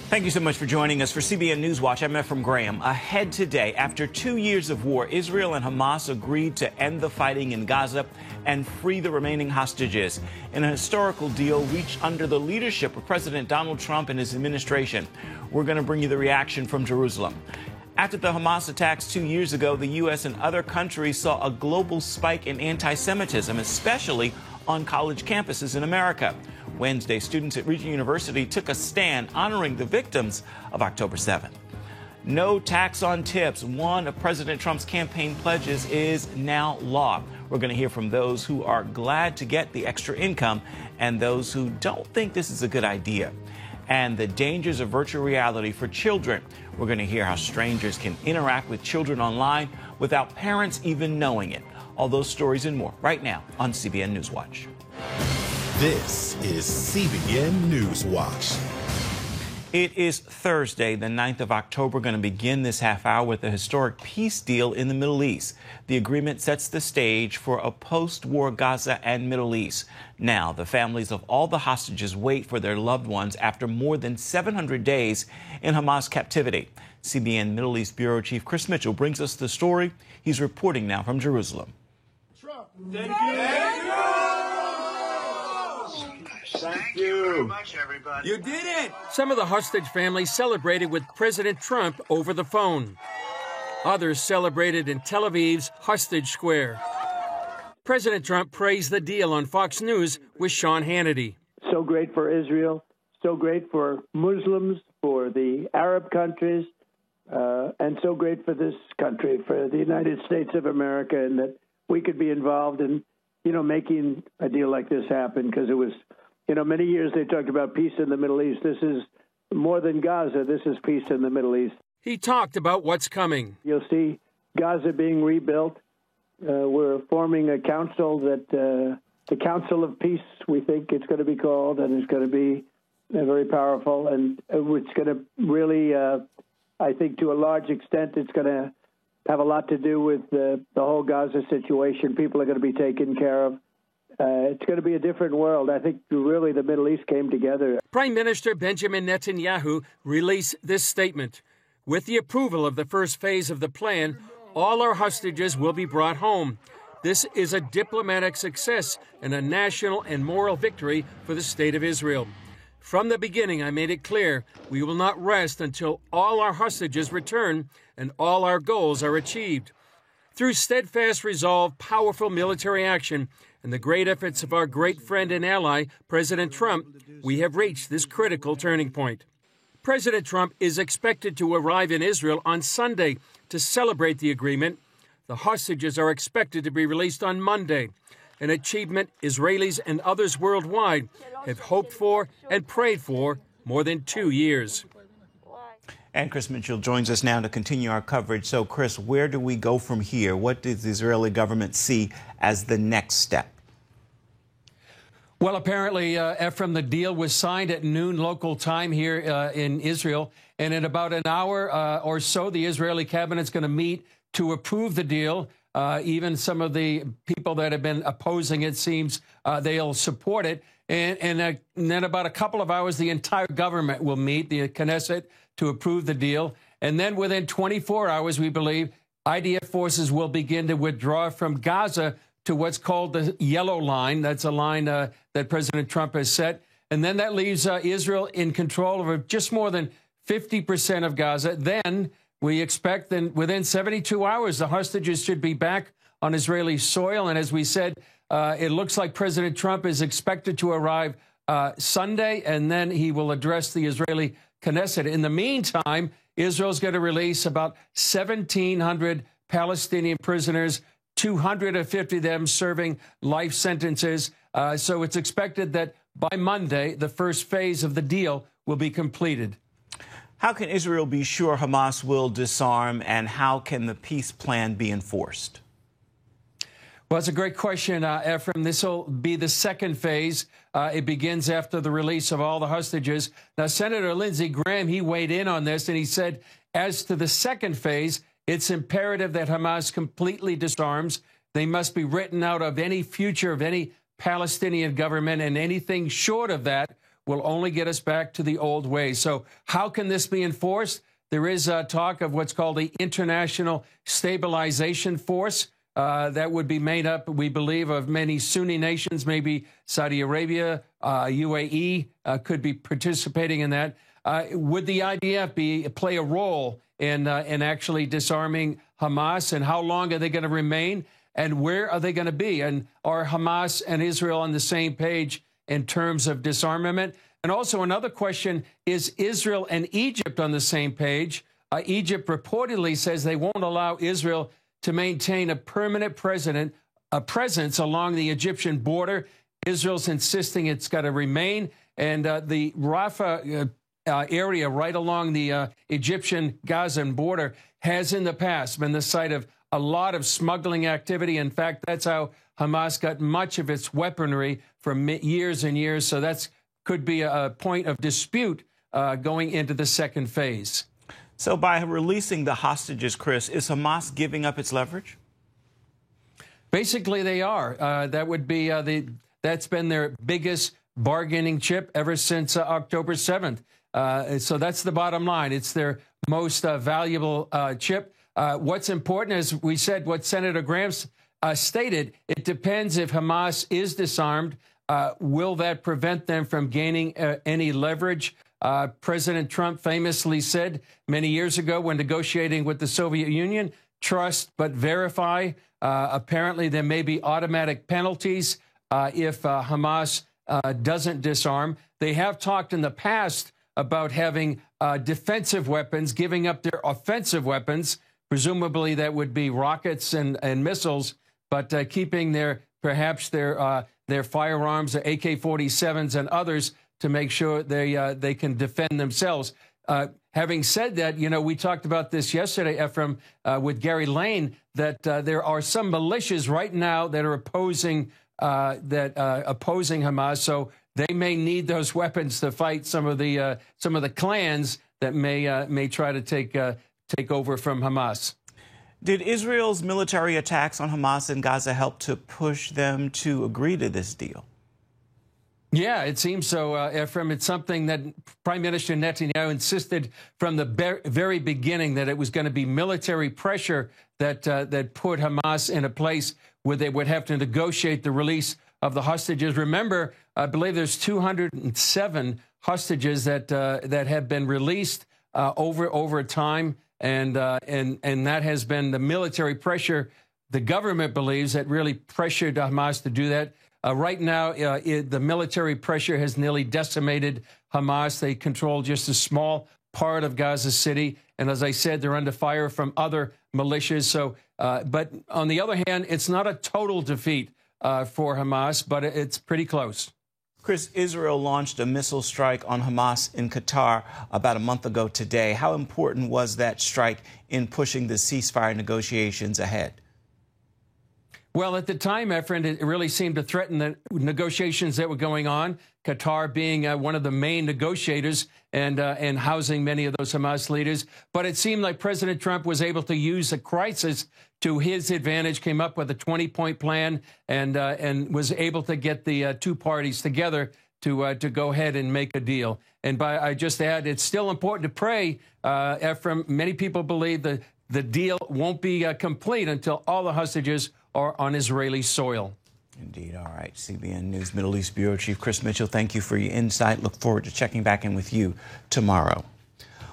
Thank you so much for joining us for CBN NewsWatch. I'm Ephraim Graham. Ahead today, after 2 years of war, Israel and Hamas agreed to end the fighting in Gaza and free the remaining hostages in a historical deal reached under the leadership of President Donald Trump and his administration. We're going to bring you the reaction from Jerusalem. After the Hamas attacks 2 years ago, the U.S. and other countries saw a global spike in antisemitism, especially on college campuses in America. Wednesday, students at Regent University took a stand honoring the victims of October 7th. No tax on tips, one of President Trump's campaign pledges, is now law. We're going to hear from those who are glad to get the extra income and those who don't think this is a good idea. And the dangers of virtual reality for children. We're going to hear how strangers can interact with children online without parents even knowing it. All those stories and more right now on CBN NewsWatch. This is CBN NewsWatch. It is Thursday, the 9th of October. We're going to begin this half hour with a historic peace deal in the Middle East. The agreement sets the stage for a post-war Gaza and Middle East. Now, the families of all the hostages wait for their loved ones after more than 700 days in Hamas captivity. CBN Middle East Bureau Chief Chris Mitchell brings us the story. He's reporting now from Jerusalem. Thank you. Thank you very much, everybody. You did it! Some of the hostage families celebrated with President Trump over the phone. Others celebrated in Tel Aviv's Hostage Square. President Trump praised the deal on Fox News with Sean Hannity. So great for Israel, so great for Muslims, for the Arab countries, and so great for this country, for the United States of America, and that we could be involved in, making a deal like this happen, because it was, many years they talked about peace in the Middle East. This is more than Gaza. This is peace in the Middle East. He talked about what's coming. You'll see Gaza being rebuilt. We're forming a council that the Council of Peace, we think it's going to be called, and it's going to be very powerful. And it's going to really, I think to a large extent, it's going to have a lot to do with the whole Gaza situation. People are going to be taken care of. It's going to be a different world. I think really the Middle East came together. Prime Minister Benjamin Netanyahu released this statement. With the approval of the first phase of the plan, all our hostages will be brought home. This is a diplomatic success and a national and moral victory for the state of Israel. From the beginning, I made it clear we will not rest until all our hostages return and all our goals are achieved. Through steadfast resolve, powerful military action, and the great efforts of our great friend and ally, President Trump, we have reached this critical turning point. President Trump is expected to arrive in Israel on Sunday to celebrate the agreement. The hostages are expected to be released on Monday, an achievement Israelis and others worldwide have hoped for and prayed for more than 2 years. And Chris Mitchell joins us now to continue our coverage. So, Chris, where do we go from here? What does the Israeli government see as the next step? Well, apparently, Ephraim, the deal was signed at noon local time here in Israel. And in about an hour or so, the Israeli cabinet's going to meet to approve the deal. Even some of the people that have been opposing it seems they'll support it. And then about a couple of hours, the entire government will meet, the Knesset, to approve the deal. And then within 24 hours, we believe, IDF forces will begin to withdraw from Gaza to what's called the Yellow Line. That's a line that President Trump has set. And then that leaves Israel in control of just more than 50% of Gaza. Then we expect that within 72 hours, the hostages should be back on Israeli soil. And as we said, it looks like President Trump is expected to arrive Sunday, and then he will address the Israeli Knesset. In the meantime, Israel's going to release about 1,700 Palestinian prisoners, 250 of them serving life sentences. So it's expected that by Monday, the first phase of the deal will be completed. How can Israel be sure Hamas will disarm, and how can the peace plan be enforced? Well, it's a great question, Ephraim. This will be the second phase. It begins after the release of all the hostages. Now, Senator Lindsey Graham, he weighed in on this, and he said, as to the second phase, it's imperative that Hamas completely disarms. They must be written out of any future of any Palestinian government, and anything short of that will only get us back to the old ways. So how can this be enforced? There is talk of what's called the International Stabilization Force. That would be made up, we believe, of many Sunni nations, maybe Saudi Arabia, UAE could be participating in that. Would the IDF play a role in actually disarming Hamas? And how long are they going to remain? And where are they going to be? And are Hamas and Israel on the same page in terms of disarmament? And also another question, is Israel and Egypt on the same page? Egypt reportedly says they won't allow Israel to maintain a permanent presence along the Egyptian border. Israel's insisting it's got to remain. And the Rafah area right along the Egyptian-Gazan border has in the past been the site of a lot of smuggling activity. In fact, that's how Hamas got much of its weaponry for years and years. So that could be a point of dispute going into the second phase. So by releasing the hostages, Chris, is Hamas giving up its leverage? Basically, they are. That would be that's been their biggest bargaining chip ever since October 7th. So that's the bottom line. It's their most valuable chip. What's important, as we said, what Senator Graham stated, it depends if Hamas is disarmed. Will that prevent them from gaining any leverage? President Trump famously said many years ago when negotiating with the Soviet Union, trust but verify. Apparently, there may be automatic penalties if Hamas doesn't disarm. They have talked in the past about having defensive weapons, giving up their offensive weapons. Presumably, that would be rockets and missiles, but keeping perhaps their firearms, the AK-47s and others, to make sure they can defend themselves. Having said that, we talked about this yesterday, Ephraim, with Gary Lane, that there are some militias right now that are opposing Hamas. So they may need those weapons to fight some of the clans that may try to take over from Hamas. Did Israel's military attacks on Hamas and Gaza help to push them to agree to this deal? Yeah, it seems so, Ephraim. It's something that Prime Minister Netanyahu insisted from the very beginning, that it was going to be military pressure that put Hamas in a place where they would have to negotiate the release of the hostages. Remember, I believe there's 207 hostages that have been released over time, and that has been the military pressure. The government believes that really pressured Hamas to do that. Right now, the military pressure has nearly decimated Hamas. They control just a small part of Gaza City. And as I said, they're under fire from other militias. So, but on the other hand, it's not a total defeat for Hamas, but it's pretty close. Chris, Israel launched a missile strike on Hamas in Qatar about a month ago today. How important was that strike in pushing the ceasefire negotiations ahead? Well, at the time, Ephraim, it really seemed to threaten the negotiations that were going on, Qatar being one of the main negotiators and housing many of those Hamas leaders. But it seemed like President Trump was able to use a crisis to his advantage, came up with a 20-point plan, and was able to get the two parties together to go ahead and make a deal. And I just add, it's still important to pray, Ephraim. Many people believe that the deal won't be complete until all the hostages are on Israeli soil. Indeed. All right. CBN News Middle East Bureau Chief Chris Mitchell, thank you for your insight. Look forward to checking back in with you tomorrow.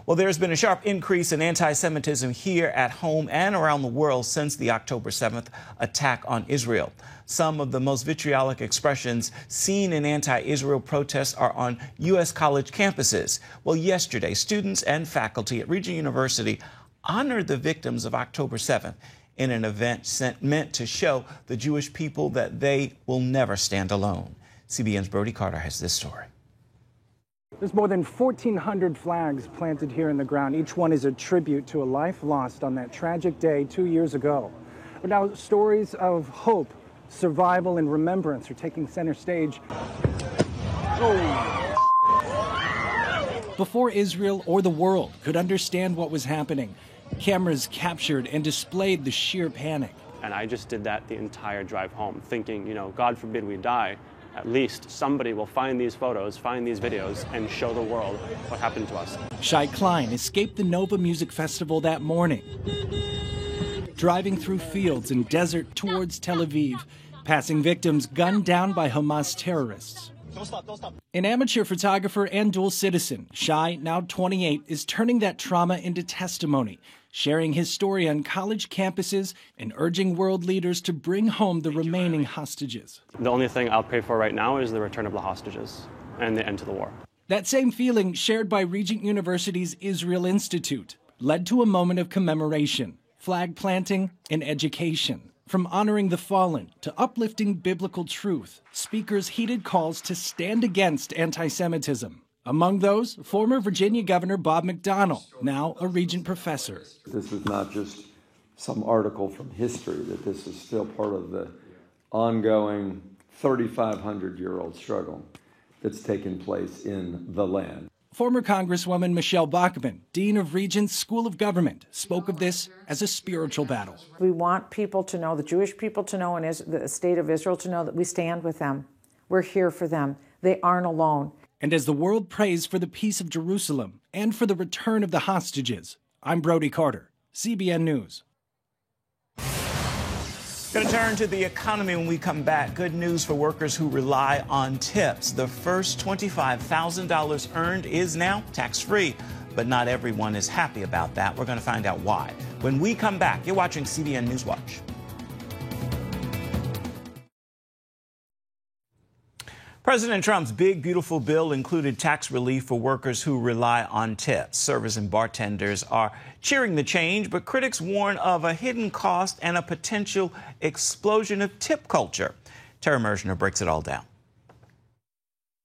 Well, there's been a sharp increase in anti-Semitism here at home and around the world since the October 7th attack on Israel. Some of the most vitriolic expressions seen in anti-Israel protests are on U.S. college campuses. Well, yesterday, students and faculty at Regent University honored the victims of October 7th in an event meant to show the Jewish people that they will never stand alone. CBN's Brody Carter has this story. There's more than 1,400 flags planted here in the ground. Each one is a tribute to a life lost on that tragic day 2 years ago. But now stories of hope, survival, and remembrance are taking center stage. Before Israel or the world could understand what was happening, cameras captured and displayed the sheer panic. And I just did that the entire drive home, thinking, God forbid we die. at least somebody will find these photos, find these videos, and show the world what happened to us. Shai Klein escaped the Nova Music Festival that morning, driving through fields and desert towards Tel Aviv, passing victims gunned down by Hamas terrorists. An amateur photographer and dual citizen, Shai, now 28, is turning that trauma into testimony, sharing his story on college campuses and urging world leaders to bring home the remaining hostages. The only thing I'll pray for right now is the return of the hostages and the end to the war. That same feeling, shared by Regent University's Israel Institute, led to a moment of commemoration, flag planting, and education. From honoring the fallen to uplifting biblical truth, speakers heeded calls to stand against anti-Semitism. Among those, former Virginia Governor Bob McDonnell, now a Regent professor. This is not just some article from history, that this is still part of the ongoing 3,500-year-old struggle that's taken place in the land. Former Congresswoman Michelle Bachmann, Dean of Regent's School of Government, spoke of this as a spiritual battle. We want people to know, the Jewish people to know, and the state of Israel to know that we stand with them. We're here for them. They aren't alone. And as the world prays for the peace of Jerusalem and for the return of the hostages, I'm Brody Carter, CBN News. Going to turn to the economy when we come back. Good news for workers who rely on tips. The first $25,000 earned is now tax-free, but not everyone is happy about that. We're going to find out why. When we come back, you're watching CBN NewsWatch. President Trump's big, beautiful bill included tax relief for workers who rely on tips. Servers and bartenders are cheering the change, but critics warn of a hidden cost and a potential explosion of tip culture. Tara Mersner breaks it all down.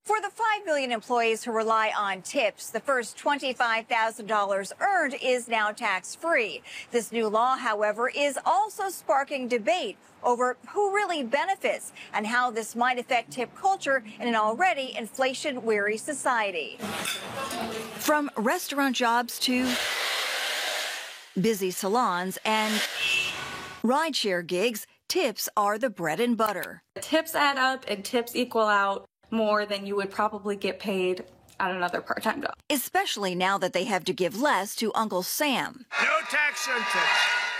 For the 5 million employees who rely on tips, the first $25,000 earned is now tax-free. This new law, however, is also sparking debate over who really benefits and how this might affect tip culture in an already inflation-weary society. From restaurant jobs to busy salons and rideshare gigs, tips are the bread and butter. Tips add up and tips equal out more than you would probably get paid at another part-time job. Especially now that they have to give less to Uncle Sam. No tax on tips.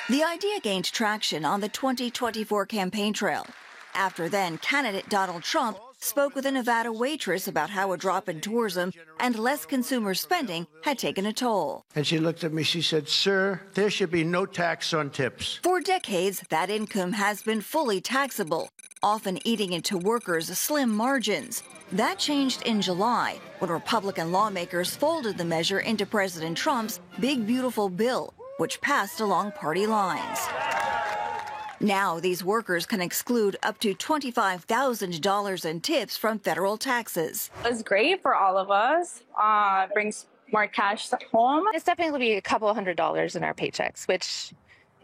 The idea gained traction on the 2024 campaign trail. After then, candidate Donald Trump spoke with a Nevada waitress about how a drop in tourism and less consumer spending had taken a toll. And she looked at me, she said, "Sir, there should be no tax on tips." For decades, that income has been fully taxable, often eating into workers' slim margins. That changed in July when Republican lawmakers folded the measure into President Trump's big, beautiful bill, which passed along party lines. Now, these workers can exclude up to $25,000 in tips from federal taxes. It's great for all of us. It brings more cash home. It's definitely going to be a couple $100s in our paychecks, which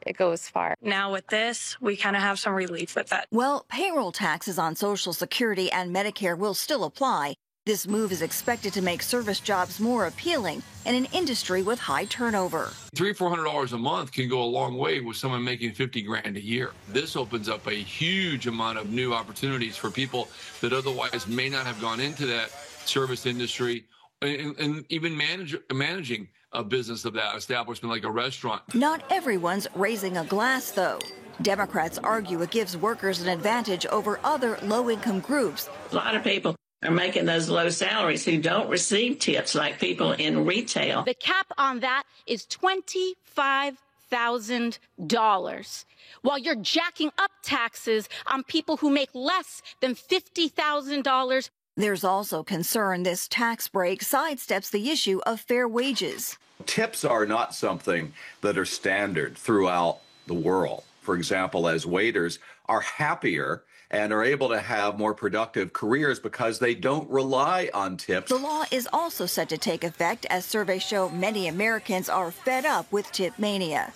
it goes far. Now with this, we kind of have some relief with that. Well, payroll taxes on Social Security and Medicare will still apply. This move is expected to make service jobs more appealing in an industry with high turnover. $300 or $400 a month can go a long way with someone making $50 grand a year. This opens up a huge amount of new opportunities for people that otherwise may not have gone into that service industry and even managing a business of that establishment like a restaurant. Not everyone's raising a glass, though. Democrats argue it gives workers an advantage over other low-income groups. A lot of people are making those low salaries who don't receive tips, like people in retail. The cap on that is $25,000, while you're jacking up taxes on people who make less than $50,000. There's also concern this tax break sidesteps the issue of fair wages. Tips are not something that are standard throughout the world. For example, as waiters are happier and are able to have more productive careers because they don't rely on tips. The law is also set to take effect as surveys show many Americans are fed up with tip mania.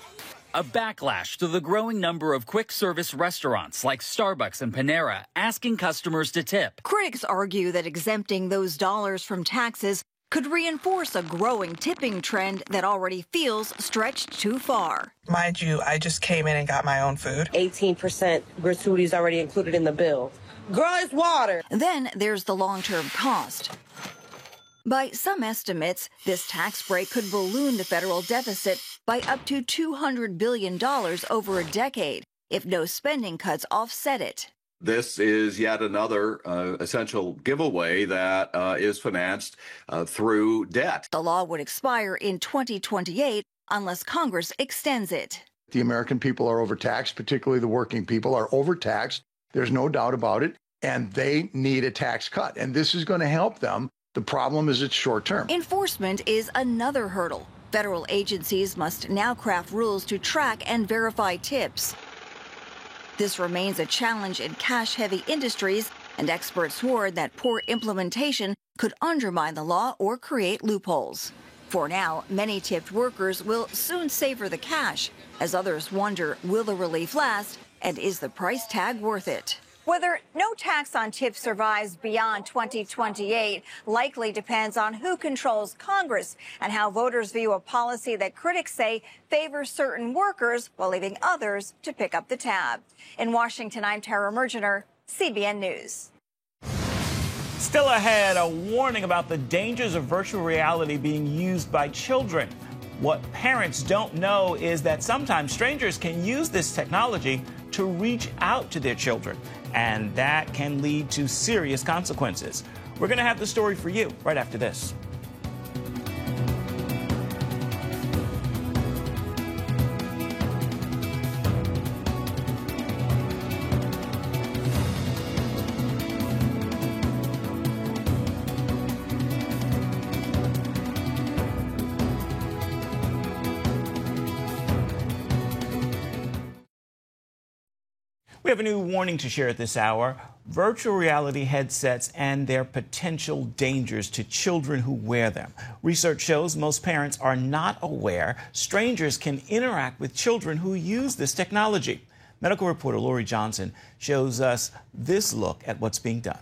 A backlash to the growing number of quick service restaurants like Starbucks and Panera asking customers to tip. Critics argue that exempting those dollars from taxes could reinforce a growing tipping trend that already feels stretched too far. Mind you, I just came in and got my own food. 18% gratuity is already included in the bill. Girl, it's water. Then there's the long-term cost. By some estimates, this tax break could balloon the federal deficit by up to $200 billion over a decade if no spending cuts offset it. This is yet another essential giveaway that is financed through debt. The law would expire in 2028 unless Congress extends it. The American people are overtaxed, particularly the working people are overtaxed. There's no doubt about it. And they need a tax cut. And this is going to help them. The problem is it's short term. Enforcement is another hurdle. Federal agencies must now craft rules to track and verify tips. This remains a challenge in cash-heavy industries, and experts warn that poor implementation could undermine the law or create loopholes. For now, many tipped workers will soon savor the cash, as others wonder, will the relief last, and is the price tag worth it? Whether no tax on tips survives beyond 2028 likely depends on who controls Congress and how voters view a policy that critics say favors certain workers while leaving others to pick up the tab. In Washington, I'm Tara Mergener, CBN News. Still ahead, a warning about the dangers of virtual reality being used by children. What parents don't know is that sometimes strangers can use this technology to reach out to their children, and that can lead to serious consequences. We're going to have the story for you right after this. We have a new warning to share at this hour. Virtual reality headsets and their potential dangers to children who wear them. Research shows most parents are not aware strangers can interact with children who use this technology. Medical reporter Lori Johnson shows us this look at what's being done.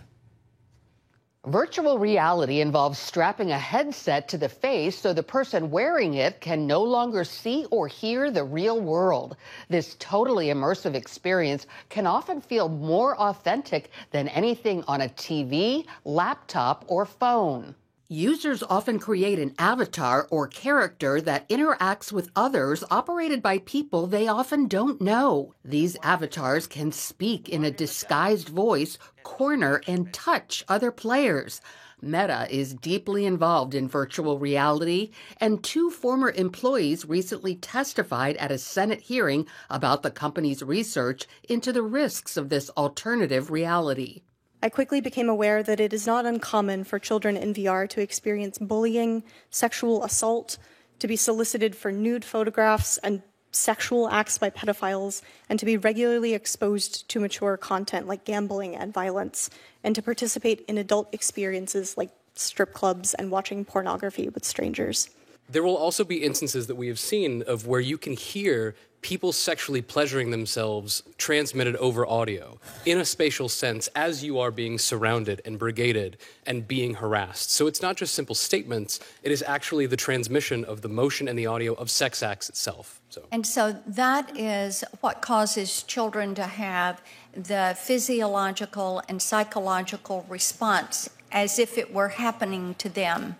Virtual reality involves strapping a headset to the face so the person wearing it can no longer see or hear the real world. This totally immersive experience can often feel more authentic than anything on a TV, laptop, or phone. Users often create an avatar or character that interacts with others operated by people they often don't know. These avatars can speak in a disguised voice, corner, and touch other players. Meta is deeply involved in virtual reality, and 2 former employees recently testified at a Senate hearing about the company's research into the risks of this alternative reality. I quickly became aware that it is not uncommon for children in VR to experience bullying, sexual assault, to be solicited for nude photographs and sexual acts by pedophiles, and to be regularly exposed to mature content like gambling and violence, and to participate in adult experiences like strip clubs and watching pornography with strangers. There will also be instances that we have seen of where you can hear people sexually pleasuring themselves transmitted over audio in a spatial sense as you are being surrounded and brigaded and being harassed. So it's not just simple statements, it is actually the transmission of the motion and the audio of sex acts itself. And so that is what causes children to have the physiological and psychological response as if it were happening to them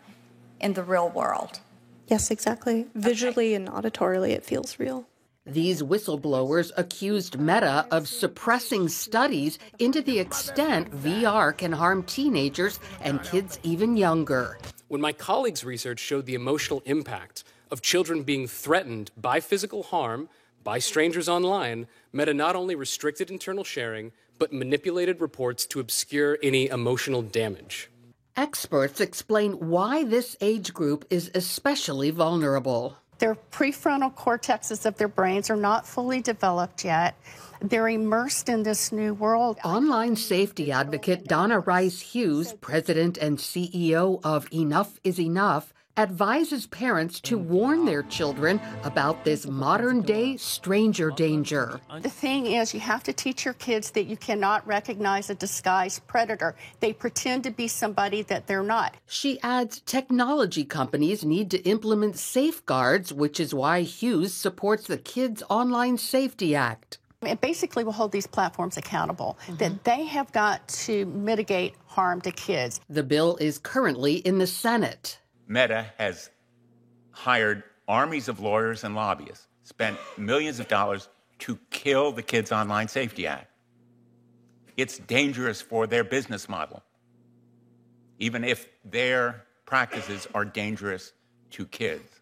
in the real world. Yes, exactly. Visually and auditorily, it feels real. These whistleblowers accused Meta of suppressing studies into the extent VR can harm teenagers and kids even younger. When my colleagues' research showed the emotional impact of children being threatened by physical harm by strangers online, Meta not only restricted internal sharing, but manipulated reports to obscure any emotional damage. Experts explain why this age group is especially vulnerable. Their prefrontal cortexes of their brains are not fully developed yet. They're immersed in this new world. Online safety advocate Donna Rice Hughes, president and CEO of Enough is Enough, advises parents to warn their children about this modern-day stranger danger. The thing is, you have to teach your kids that you cannot recognize a disguised predator. They pretend to be somebody that they're not. She adds technology companies need to implement safeguards, which is why Hughes supports the Kids Online Safety Act. It basically will hold these platforms accountable, that they have got to mitigate harm to kids. The bill is currently in the Senate. Meta has hired armies of lawyers and lobbyists, spent millions of dollars to kill the Kids Online Safety Act. It's dangerous for their business model, even if their practices are dangerous to kids.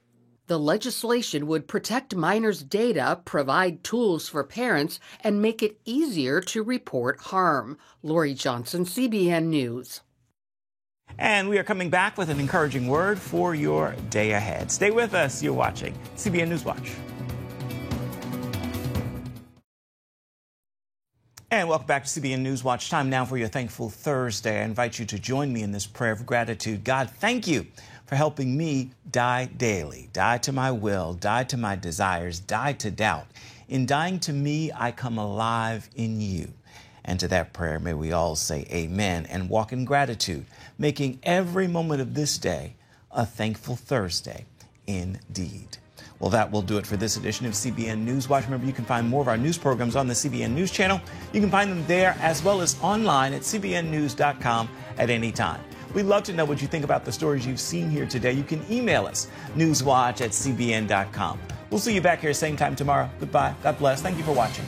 The legislation would protect minors' data, provide tools for parents, and make it easier to report harm. Lori Johnson, CBN News. And we are coming back with an encouraging word for your day ahead. Stay with us. You're watching CBN NewsWatch. And welcome back to CBN NewsWatch. Time now for your Thankful Thursday. I invite you to join me in this prayer of gratitude. God, thank you for helping me die daily, die to my will, die to my desires, die to doubt. In dying to me, I come alive in you. And to that prayer, may we all say amen and walk in gratitude, making every moment of this day a thankful Thursday indeed. Well, that will do it for this edition of CBN NewsWatch. Remember, you can find more of our news programs on the CBN News channel. You can find them there as well as online at cbnnews.com at any time. We'd love to know what you think about the stories you've seen here today. You can email us, newswatch@cbn.com. We'll see you back here same time tomorrow. Goodbye. God bless. Thank you for watching.